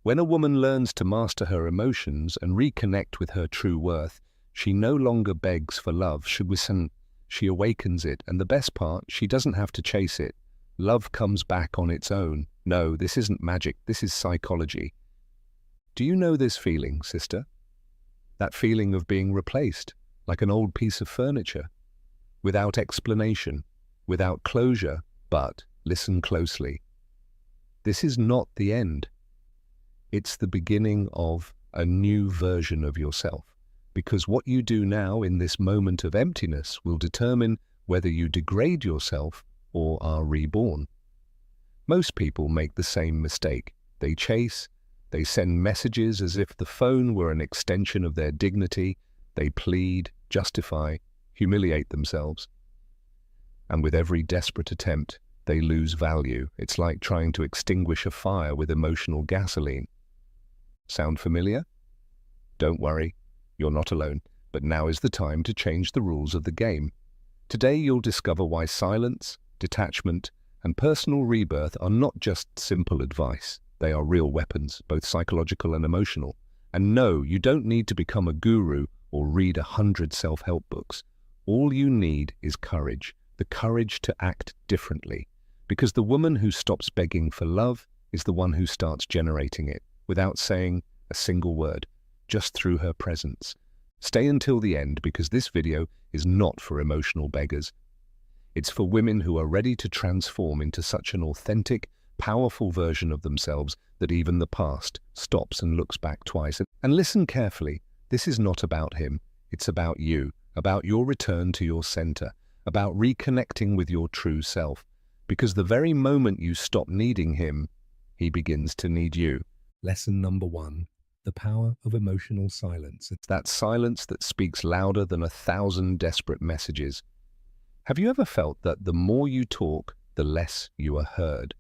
When a woman learns to master her emotions and reconnect with her true worth, she no longer begs for love. She awakens it, and the best part, she doesn't have to chase it. Love comes back on its own. No, this isn't magic, this is psychology. Do you know this feeling, sister? That feeling of being replaced, like an old piece of furniture, without explanation, without closure. But listen closely. This is not the end. It's the beginning of a new version of yourself, because what you do now in this moment of emptiness will determine whether you degrade yourself or are reborn. Most people make the same mistake. They chase, they send messages as if the phone were an extension of their dignity. They plead, justify, humiliate themselves. And with every desperate attempt, they lose value. It's like trying to extinguish a fire with emotional gasoline. Sound familiar? Don't worry, you're not alone. But now is the time to change the rules of the game. Today you'll discover why silence, detachment, and personal rebirth are not just simple advice. They are real weapons, both psychological and emotional. And no, you don't need to become a guru or read 100 self-help books. All you need is courage, the courage to act differently. Because the woman who stops begging for love is the one who starts generating it, without saying a single word, just through her presence. Stay until the end, because this video is not for emotional beggars. It's for women who are ready to transform into such an authentic, powerful version of themselves that even the past stops and looks back twice. And listen carefully, this is not about him, it's about you, about your return to your center, about reconnecting with your true self. Because the very moment you stop needing him, he begins to need you. Lesson number 1, the power of emotional silence. It's that silence that speaks louder than 1,000 desperate messages. Have you ever felt that the more you talk, the less you are heard?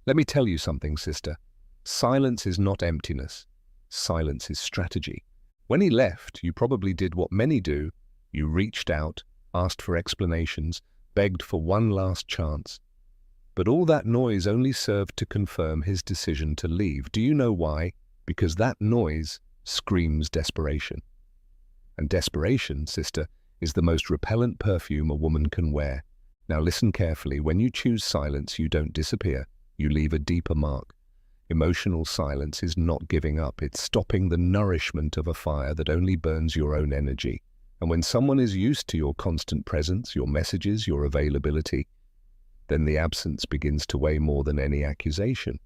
Let me tell you something, sister. Silence is not emptiness. Silence is strategy. When he left, you probably did what many do. You reached out, asked for explanations, begged for one last chance. But all that noise only served to confirm his decision to leave. Do you know why? Because that noise screams desperation. And desperation, sister, is the most repellent perfume a woman can wear. Now listen carefully. When you choose silence, you don't disappear. You leave a deeper mark. Emotional silence is not giving up. It's stopping the nourishment of a fire that only burns your own energy. And when someone is used to your constant presence, your messages, your availability, then the absence begins to weigh more than any accusation.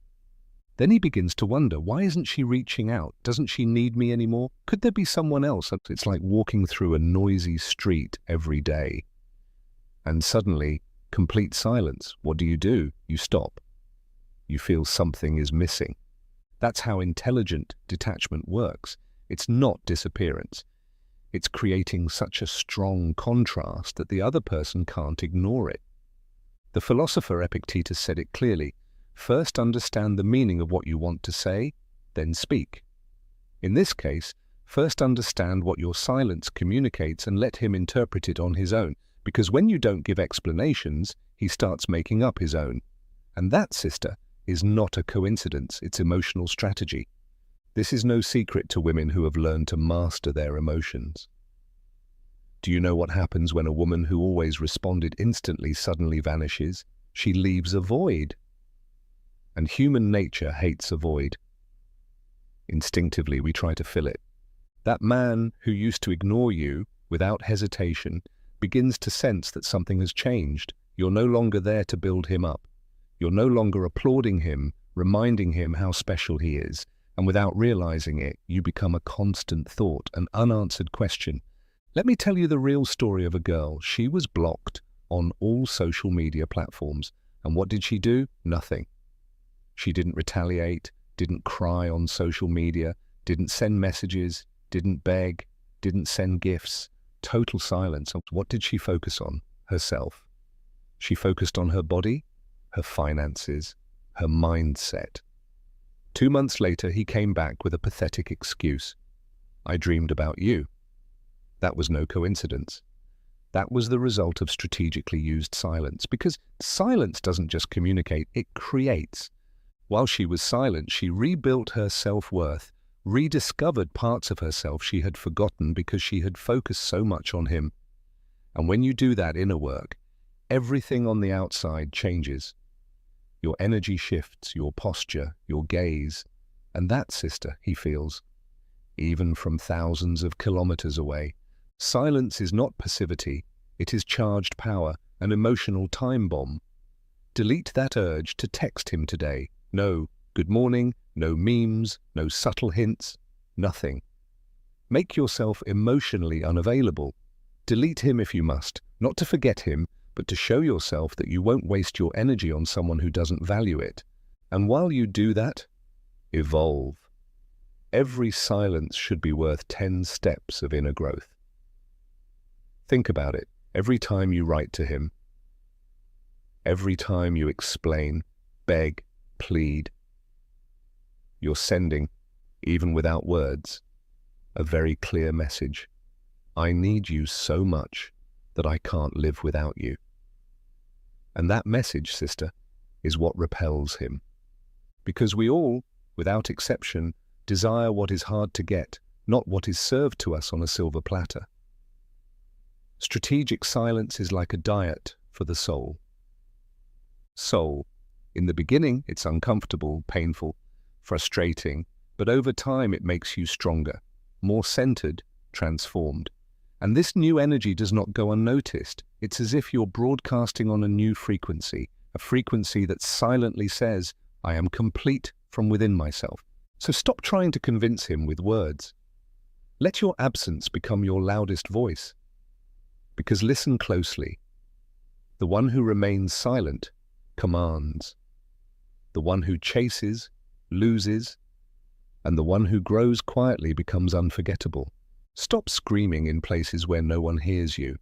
Then he begins to wonder, why isn't she reaching out? Doesn't she need me anymore? Could there be someone else? It's like walking through a noisy street every day. And suddenly, complete silence. What do? You stop. You feel something is missing. That's how intelligent detachment works. It's not disappearance. It's creating such a strong contrast that the other person can't ignore it. The philosopher Epictetus said it clearly. First understand the meaning of what you want to say, then speak. In this case, first understand what your silence communicates and let him interpret it on his own, because when you don't give explanations, he starts making up his own. And that, sister, is not a coincidence, it's emotional strategy. This is no secret to women who have learned to master their emotions. Do you know what happens when a woman who always responded instantly suddenly vanishes? She leaves a void. And human nature hates a void. Instinctively, we try to fill it. That man who used to ignore you without hesitation begins to sense that something has changed. You're no longer there to build him up. You're no longer applauding him, reminding him how special he is. And without realizing it, you become a constant thought, an unanswered question. Let me tell you the real story of a girl. She was blocked on all social media platforms. And what did she do? Nothing. She didn't retaliate, didn't cry on social media, didn't send messages, didn't beg, didn't send gifts. Total silence. What did she focus on? Herself. She focused on her body, her finances, her mindset. 2 months later, he came back with a pathetic excuse. I dreamed about you. That was no coincidence. That was the result of strategically used silence, because silence doesn't just communicate, it creates. While she was silent, she rebuilt her self-worth, rediscovered parts of herself she had forgotten because she had focused so much on him. And when you do that inner work, everything on the outside changes. Your energy shifts, your posture, your gaze. And that, sister, he feels, even from thousands of kilometers away. Silence is not passivity, it is charged power, an emotional time bomb. Delete that urge to text him today. No good morning, no memes, no subtle hints, nothing. Make yourself emotionally unavailable. Delete him if you must, not to forget him, but to show yourself that you won't waste your energy on someone who doesn't value it. And while you do that, evolve. Every silence should be worth 10 steps of inner growth. Think about it. Every time you write to him, every time you explain, beg, plead, you're sending, even without words, a very clear message. I need you so much that I can't live without you. And that message, sister, is what repels him. Because we all, without exception, desire what is hard to get, not what is served to us on a silver platter. Strategic silence is like a diet for the soul. Soul. In the beginning, it's uncomfortable, painful, frustrating, but over time it makes you stronger, more centered, transformed. And this new energy does not go unnoticed. It's as if you're broadcasting on a new frequency, a frequency that silently says, I am complete from within myself. So stop trying to convince him with words. Let your absence become your loudest voice. Because listen closely. The one who remains silent commands. The one who chases loses. And the one who grows quietly becomes unforgettable. Stop screaming in places where no one hears you.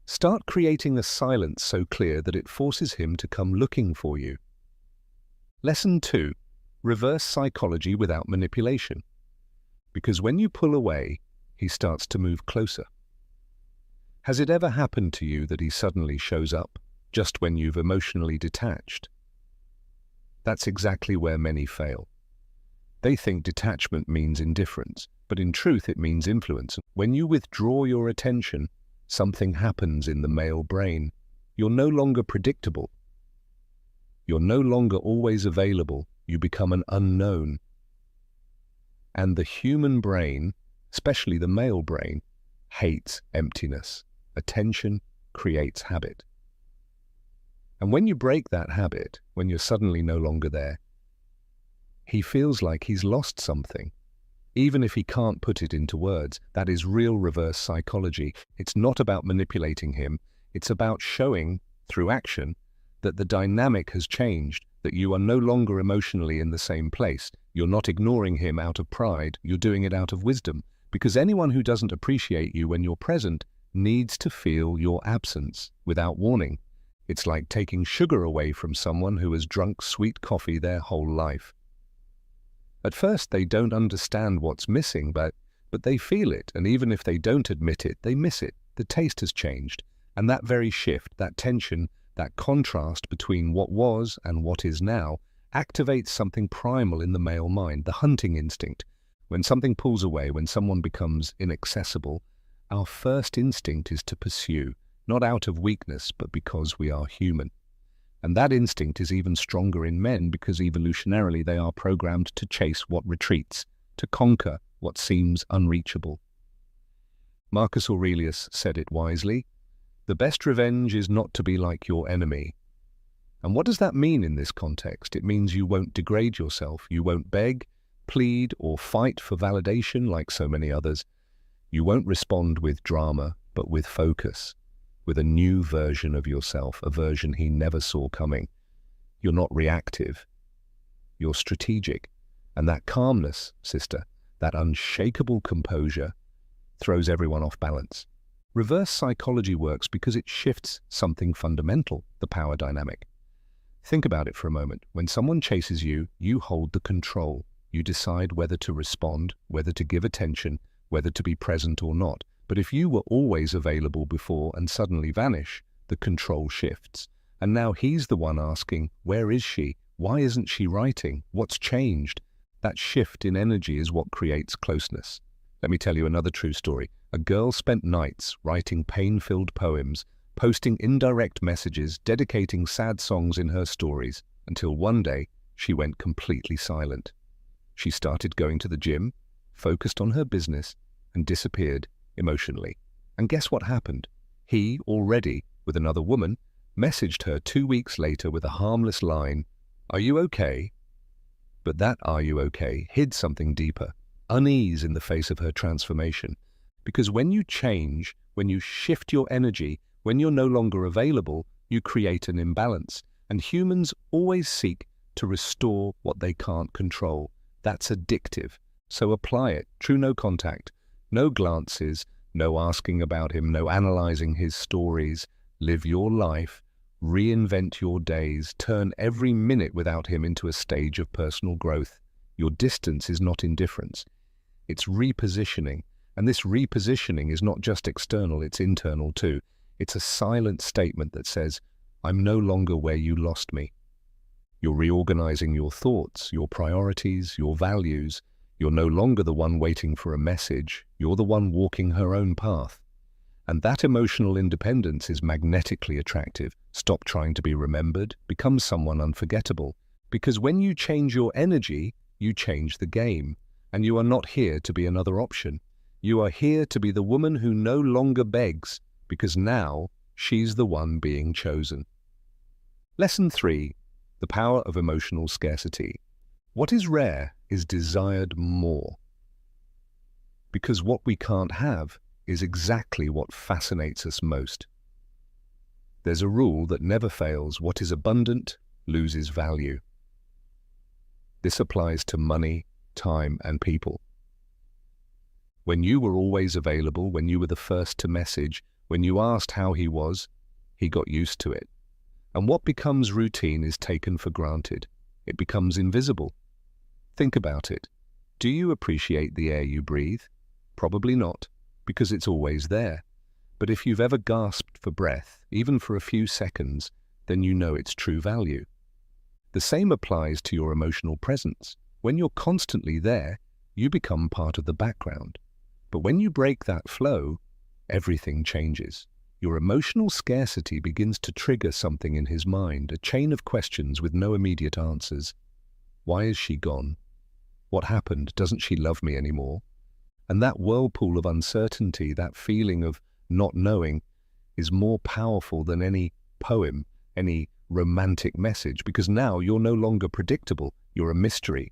Start creating a silence so clear that it forces him to come looking for you. Lesson 2. Reverse psychology without manipulation. Because when you pull away, he starts to move closer. Has it ever happened to you that he suddenly shows up, just when you've emotionally detached? That's exactly where many fail. They think detachment means indifference, but in truth it means influence. When you withdraw your attention, something happens in the male brain. You're no longer predictable. You're no longer always available. You become an unknown. And the human brain, especially the male brain, hates emptiness. Attention creates habit. And when you break that habit, when you're suddenly no longer there, he feels like he's lost something. Even if he can't put it into words, that is real reverse psychology. It's not about manipulating him. It's about showing, through action, that the dynamic has changed, that you are no longer emotionally in the same place. You're not ignoring him out of pride, you're doing it out of wisdom. Because anyone who doesn't appreciate you when you're present needs to feel your absence without warning. It's like taking sugar away from someone who has drunk sweet coffee their whole life. At first they don't understand what's missing, but they feel it, and even if they don't admit it, they miss it. The taste has changed, and that very shift, that tension, that contrast between what was and what is now, activates something primal in the male mind, the hunting instinct. When something pulls away, when someone becomes inaccessible, our first instinct is to pursue, not out of weakness, but because we are human. And that instinct is even stronger in men because evolutionarily they are programmed to chase what retreats, to conquer what seems unreachable. Marcus Aurelius said it wisely, "The best revenge is not to be like your enemy." And what does that mean in this context? It means you won't degrade yourself, you won't beg, plead, or fight for validation like so many others. You won't respond with drama, but with focus, with a new version of yourself, a version he never saw coming. You're not reactive, you're strategic. And that calmness, sister, that unshakable composure, throws everyone off balance. Reverse psychology works because it shifts something fundamental, the power dynamic. Think about it for a moment. When someone chases you, you hold the control. You decide whether to respond, whether to give attention, whether to be present or not. But if you were always available before and suddenly vanish, the control shifts. And now he's the one asking, where is she? Why isn't she writing? What's changed? That shift in energy is what creates closeness. Let me tell you another true story. A girl spent nights writing pain-filled poems, posting indirect messages, dedicating sad songs in her stories, until one day she went completely silent. She started going to the gym, focused on her business, and disappeared emotionally. And guess what happened? He, already with another woman, messaged her 2 weeks later with a harmless line, "Are you okay?" But that "are you okay" hid something deeper, unease in the face of her transformation. Because when you change, when you shift your energy, when you're no longer available, you create an imbalance. And humans always seek to restore what they can't control. That's addictive. So apply it. True no contact, no glances, no asking about him, no analyzing his stories. Live your life, reinvent your days, turn every minute without him into a stage of personal growth. Your distance is not indifference. It's repositioning. And this repositioning is not just external, it's internal too. It's a silent statement that says, "I'm no longer where you lost me." You're reorganizing your thoughts, your priorities, your values. You're no longer the one waiting for a message. You're the one walking her own path. And that emotional independence is magnetically attractive. Stop trying to be remembered. Become someone unforgettable. Because when you change your energy, you change the game. And you are not here to be another option. You are here to be the woman who no longer begs, because now she's the one being chosen. Lesson 3. The power of emotional scarcity. What is rare is desired more. Because what we can't have is exactly what fascinates us most. There's a rule that never fails: what is abundant loses value. This applies to money, time, and people. When you were always available, when you were the first to message, when you asked how he was, he got used to it. And what becomes routine is taken for granted. It becomes invisible. Think about it. Do you appreciate the air you breathe? Probably not, because it's always there. But if you've ever gasped for breath, even for a few seconds, then you know its true value. The same applies to your emotional presence. When you're constantly there, you become part of the background. But when you break that flow, everything changes. Your emotional scarcity begins to trigger something in his mind, a chain of questions with no immediate answers. Why is she gone? What happened? Doesn't she love me anymore? And that whirlpool of uncertainty, that feeling of not knowing, is more powerful than any poem, any romantic message, because now you're no longer predictable, you're a mystery.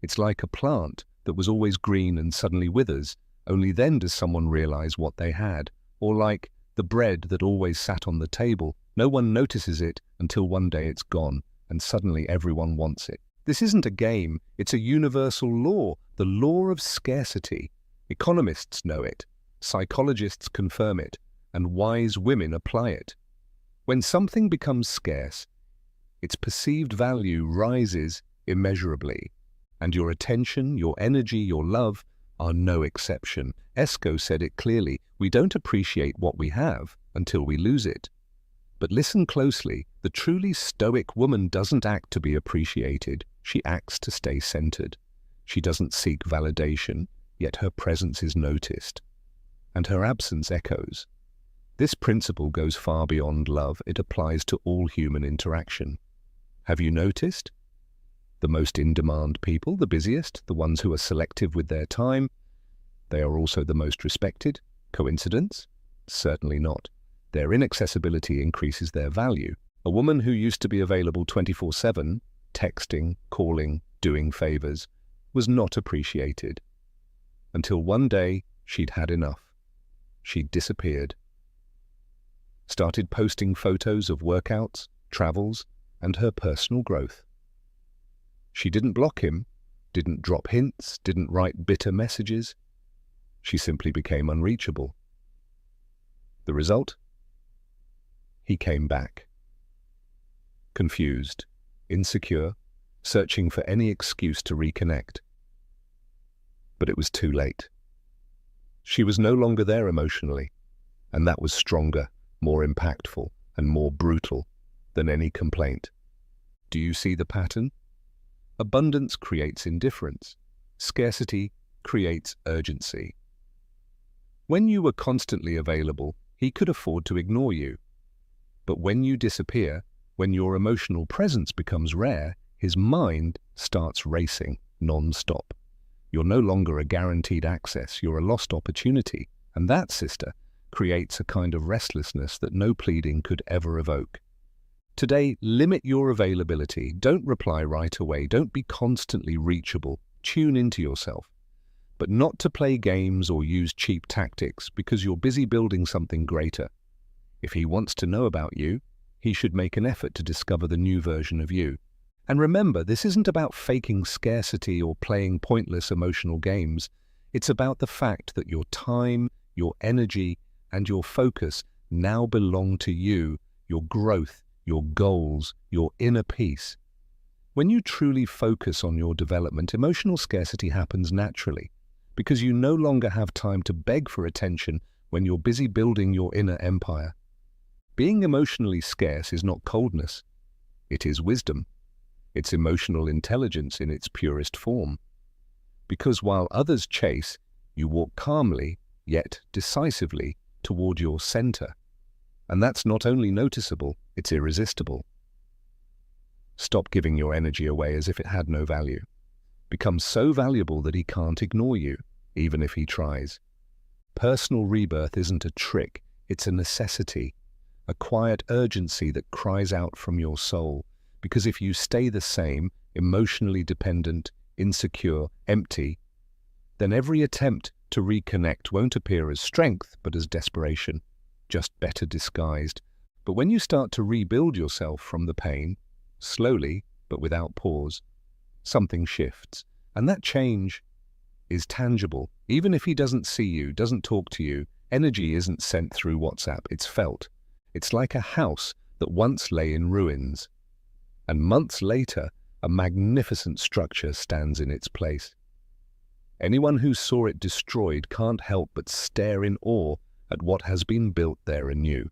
It's like a plant that was always green and suddenly withers. Only then does someone realize what they had. Or like the bread that always sat on the table. No one notices it until one day it's gone, and suddenly everyone wants it. This isn't a game, it's a universal law, the law of scarcity. Economists know it, psychologists confirm it, and wise women apply it. When something becomes scarce, its perceived value rises immeasurably, and your attention, your energy, your love are no exception. Esco said it clearly: we don't appreciate what we have until we lose it. But listen closely, the truly stoic woman doesn't act to be appreciated, she acts to stay centered. She doesn't seek validation, yet her presence is noticed, and her absence echoes. This principle goes far beyond love, it applies to all human interaction. Have you noticed? The most in-demand people, the busiest, the ones who are selective with their time, they are also the most respected. Coincidence? Certainly not. Their inaccessibility increases their value. A woman who used to be available 24/7, texting, calling, doing favors, was not appreciated. Until one day, she'd had enough. She'd disappeared. Started posting photos of workouts, travels, and her personal growth. She didn't block him, didn't drop hints, didn't write bitter messages. She simply became unreachable. The result? He came back. Confused, insecure, searching for any excuse to reconnect. But it was too late. She was no longer there emotionally, and that was stronger, more impactful, and more brutal than any complaint. Do you see the pattern? Abundance creates indifference. Scarcity creates urgency. When you were constantly available, he could afford to ignore you. But when you disappear, when your emotional presence becomes rare, his mind starts racing non-stop. You're no longer a guaranteed access, you're a lost opportunity. And that, sister, creates a kind of restlessness that no pleading could ever evoke. Today, limit your availability. Don't reply right away. Don't be constantly reachable. Tune into yourself. But not to play games or use cheap tactics, because you're busy building something greater. If he wants to know about you, he should make an effort to discover the new version of you. And remember, this isn't about faking scarcity or playing pointless emotional games. It's about the fact that your time, your energy, and your focus now belong to you, your growth, your goals, your inner peace. When you truly focus on your development, emotional scarcity happens naturally, because you no longer have time to beg for attention when you're busy building your inner empire. Being emotionally scarce is not coldness. It is wisdom. It's emotional intelligence in its purest form. Because while others chase, you walk calmly, yet decisively, toward your center. And that's not only noticeable, it's irresistible. Stop giving your energy away as if it had no value. Become so valuable that he can't ignore you, even if he tries. Personal rebirth isn't a trick, it's a necessity, a quiet urgency that cries out from your soul. Because if you stay the same, emotionally dependent, insecure, empty, then every attempt to reconnect won't appear as strength, but as desperation, just better disguised. But when you start to rebuild yourself from the pain, slowly, but without pause, something shifts. And that change is tangible. Even if he doesn't see you, doesn't talk to you, energy isn't sent through WhatsApp, it's felt. It's like a house that once lay in ruins. And months later, a magnificent structure stands in its place. Anyone who saw it destroyed can't help but stare in awe at what has been built there anew.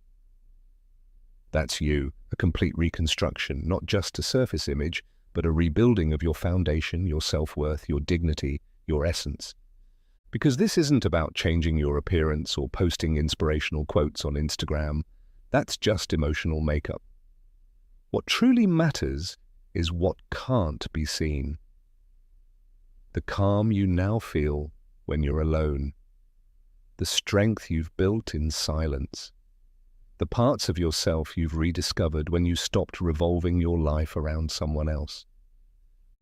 That's you, a complete reconstruction, not just a surface image, but a rebuilding of your foundation, your self-worth, your dignity, your essence. Because this isn't about changing your appearance or posting inspirational quotes on Instagram. That's just emotional makeup. What truly matters is what can't be seen. The calm you now feel when you're alone. The strength you've built in silence. The parts of yourself you've rediscovered when you stopped revolving your life around someone else.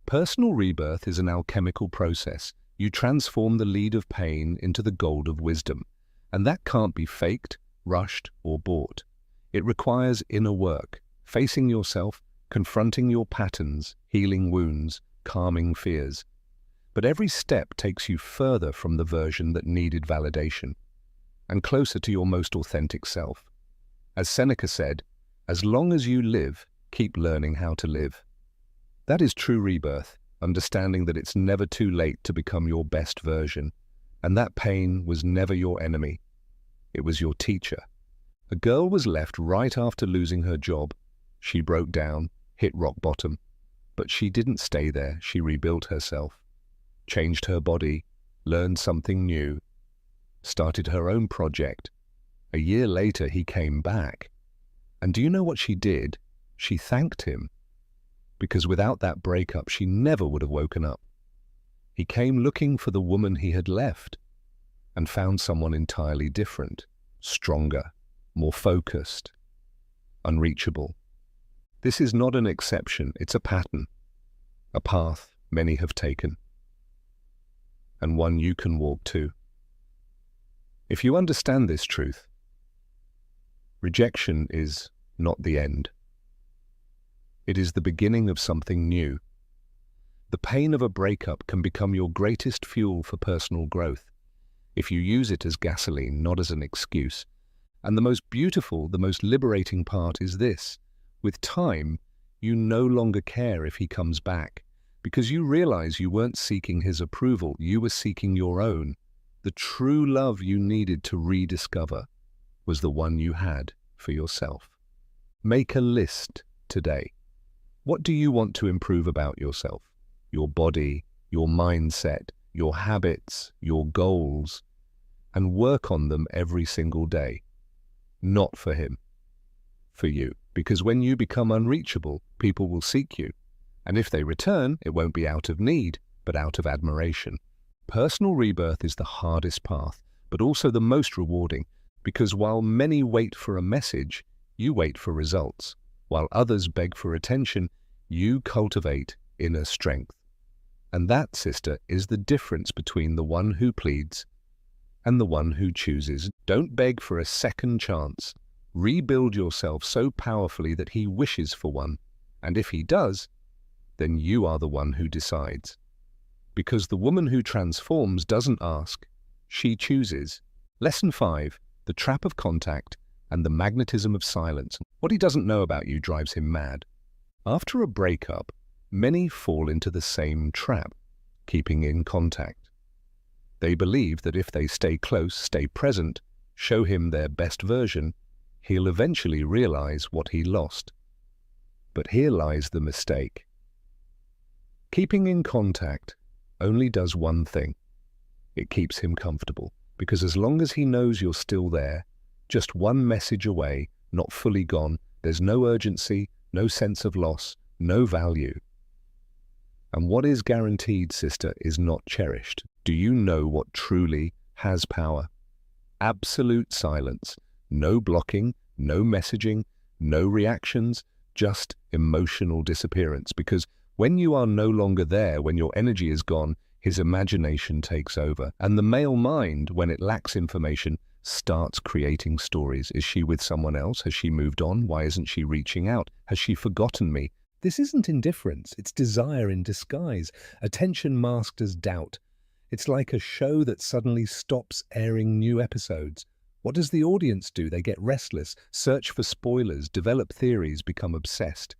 Personal rebirth is an alchemical process. You transform the lead of pain into the gold of wisdom. And that can't be faked, rushed, or bought. It requires inner work, facing yourself, confronting your patterns, healing wounds, calming fears. But every step takes you further from the version that needed validation, and closer to your most authentic self. As Seneca said, as long as you live, keep learning how to live. That is true rebirth, understanding that it's never too late to become your best version, and that pain was never your enemy. It was your teacher. A girl was left right after losing her job. She broke down, hit rock bottom. But she didn't stay there. She rebuilt herself, changed her body, learned something new, started her own project. A year later, he came back. And do you know what she did? She thanked him. Because without that breakup, she never would have woken up. He came looking for the woman he had left and found someone entirely different, stronger, more focused, unreachable. This is not an exception, it's a pattern, a path many have taken, and one you can walk too. If you understand this truth, rejection is not the end. It is the beginning of something new. The pain of a breakup can become your greatest fuel for personal growth, if you use it as gasoline, not as an excuse. And the most beautiful, the most liberating part is this. With time, you no longer care if he comes back, because you realize you weren't seeking his approval, you were seeking your own. The true love you needed to rediscover was the one you had for yourself. Make a list today. What do you want to improve about yourself? Your body, your mindset, your habits, your goals, and work on them every single day. Not for him, for you. Because when you become unreachable, people will seek you. And if they return, it won't be out of need, but out of admiration. Personal rebirth is the hardest path, but also the most rewarding, because while many wait for a message, you wait for results. While others beg for attention, you cultivate inner strength. And that, sister, is the difference between the one who pleads and the one who chooses. Don't beg for a second chance. Rebuild yourself so powerfully that he wishes for one. And if he does, then you are the one who decides. Because the woman who transforms doesn't ask, she chooses. Lesson 5, the trap of contact and the magnetism of silence. What he doesn't know about you drives him mad. After a breakup, many fall into the same trap, keeping in contact. They believe that if they stay close, stay present, show him their best version, he'll eventually realize what he lost. But here lies the mistake. Keeping in contact only does one thing. It keeps him comfortable, because as long as he knows you're still there, just one message away, not fully gone, there's no urgency, no sense of loss, no value. And what is guaranteed, sister, is not cherished. Do you know what truly has power? Absolute silence. No blocking, no messaging, no reactions, just emotional disappearance. Because when you are no longer there, when your energy is gone, his imagination takes over. And the male mind, when it lacks information, starts creating stories. Is she with someone else? Has she moved on? Why isn't she reaching out? Has she forgotten me? This isn't indifference, it's desire in disguise, attention masked as doubt. It's like a show that suddenly stops airing new episodes. What does the audience do? They get restless, search for spoilers, develop theories, become obsessed.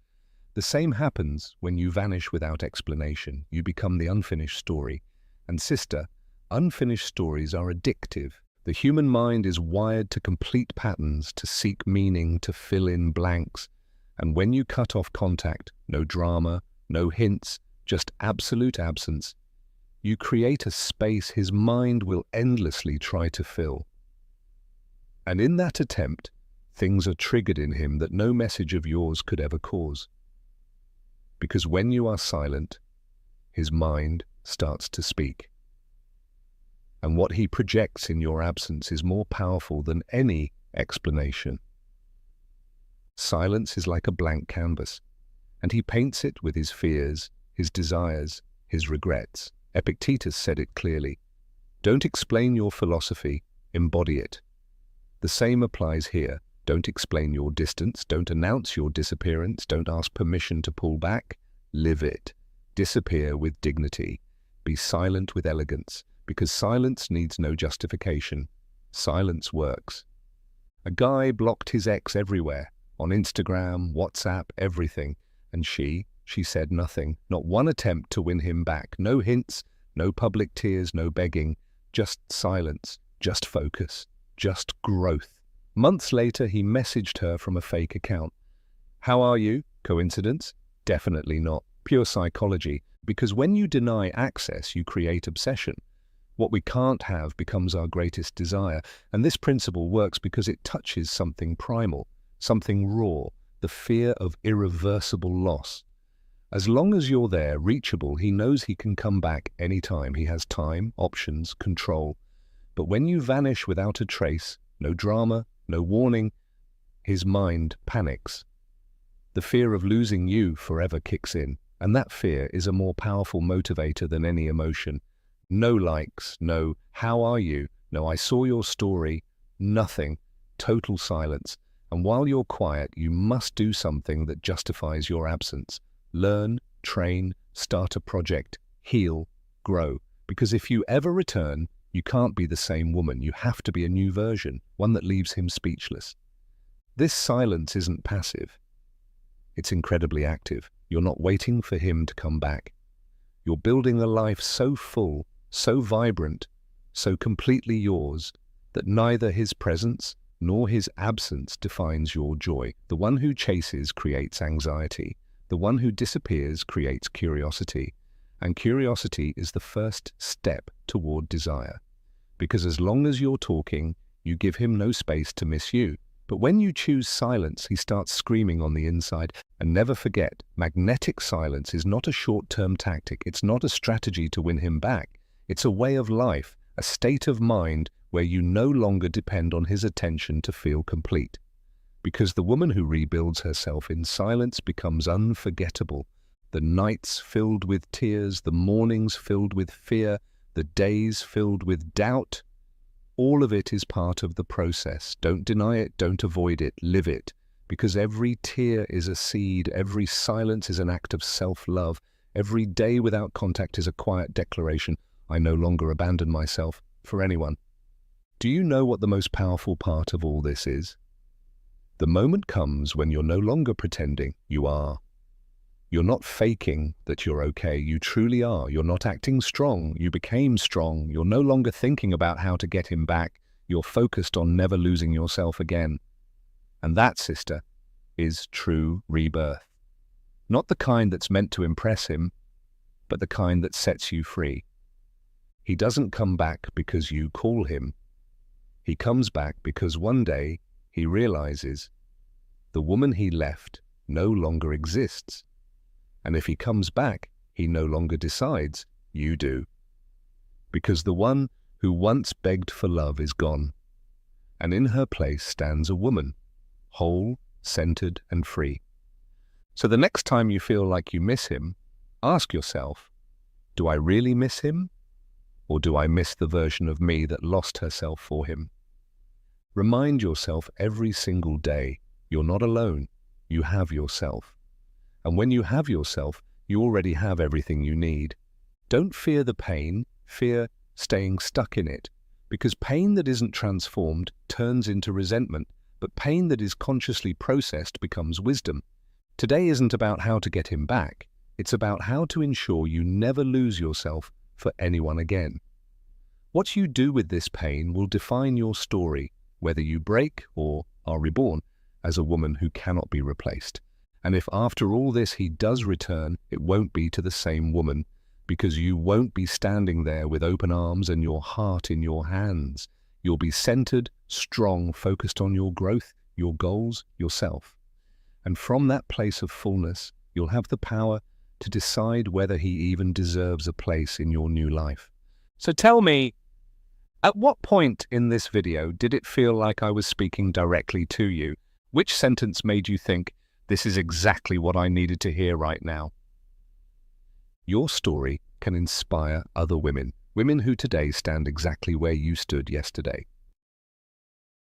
The same happens when you vanish without explanation. You become the unfinished story. And sister, unfinished stories are addictive. The human mind is wired to complete patterns, to seek meaning, to fill in blanks. And when you cut off contact, no drama, no hints, just absolute absence, you create a space his mind will endlessly try to fill. And in that attempt, things are triggered in him that no message of yours could ever cause. Because when you are silent, his mind starts to speak. And what he projects in your absence is more powerful than any explanation. Silence is like a blank canvas, and he paints it with his fears, his desires, his regrets. Epictetus said it clearly. Don't explain your philosophy, embody it. The same applies here. Don't explain your distance, don't announce your disappearance, don't ask permission to pull back. Live it. Disappear with dignity. Be silent with elegance, because silence needs no justification. Silence works. A guy blocked his ex everywhere. On Instagram, WhatsApp, everything. And she said nothing. Not one attempt to win him back. No hints, no public tears, no begging. Just silence, just focus, just growth. Months later, he messaged her from a fake account. How are you? Coincidence? Definitely not. Pure psychology. Because when you deny access, you create obsession. What we can't have becomes our greatest desire. And this principle works because it touches something primal. Something raw, the fear of irreversible loss. As long as you're there, reachable, he knows he can come back anytime. He has time, options, control. But when you vanish without a trace, no drama, no warning, his mind panics. The fear of losing you forever kicks in, and that fear is a more powerful motivator than any emotion. No likes, no how are you, no I saw your story, nothing, total silence. And while you're quiet, you must do something that justifies your absence. Learn, train, start a project, heal, grow. Because if you ever return, you can't be the same woman. You have to be a new version, one that leaves him speechless. This silence isn't passive. It's incredibly active. You're not waiting for him to come back. You're building a life so full, so vibrant, so completely yours, that neither his presence nor his absence defines your joy. The one who chases creates anxiety. The one who disappears creates curiosity, and curiosity is the first step toward desire. Because as long as you're talking, you give him no space to miss you. But when you choose silence, he starts screaming on the inside. And never forget, magnetic silence is not a short-term tactic. It's not a strategy to win him back. It's a way of life, a state of mind where you no longer depend on his attention to feel complete. Because the woman who rebuilds herself in silence becomes unforgettable. The nights filled with tears, the mornings filled with fear, the days filled with doubt. All of it is part of the process. Don't deny it, don't avoid it, live it. Because every tear is a seed, every silence is an act of self-love, every day without contact is a quiet declaration, I no longer abandon myself for anyone. Do you know what the most powerful part of all this is? The moment comes when you're no longer pretending, you are. You're not faking that you're okay, you truly are. You're not acting strong, you became strong. You're no longer thinking about how to get him back. You're focused on never losing yourself again. And that, sister, is true rebirth. Not the kind that's meant to impress him, but the kind that sets you free. He doesn't come back because you call him. He comes back because one day he realizes the woman he left no longer exists. And if he comes back, he no longer decides, you do. Because the one who once begged for love is gone, and in her place stands a woman, whole, centered, and free. So the next time you feel like you miss him, ask yourself, do I really miss him? Or do I miss the version of me that lost herself for him? Remind yourself every single day, you're not alone, you have yourself. And when you have yourself, you already have everything you need. Don't fear the pain, fear staying stuck in it. Because pain that isn't transformed turns into resentment, but pain that is consciously processed becomes wisdom. Today isn't about how to get him back, it's about how to ensure you never lose yourself for anyone again. What you do with this pain will define your story, whether you break or are reborn as a woman who cannot be replaced. And if after all this he does return, it won't be to the same woman, because you won't be standing there with open arms and your heart in your hands. You'll be centered, strong, focused on your growth, your goals, yourself. And from that place of fullness, you'll have the power to decide whether he even deserves a place in your new life. So tell me, at what point in this video did it feel like I was speaking directly to you? Which sentence made you think, this is exactly what I needed to hear right now? Your story can inspire other women, women who today stand exactly where you stood yesterday.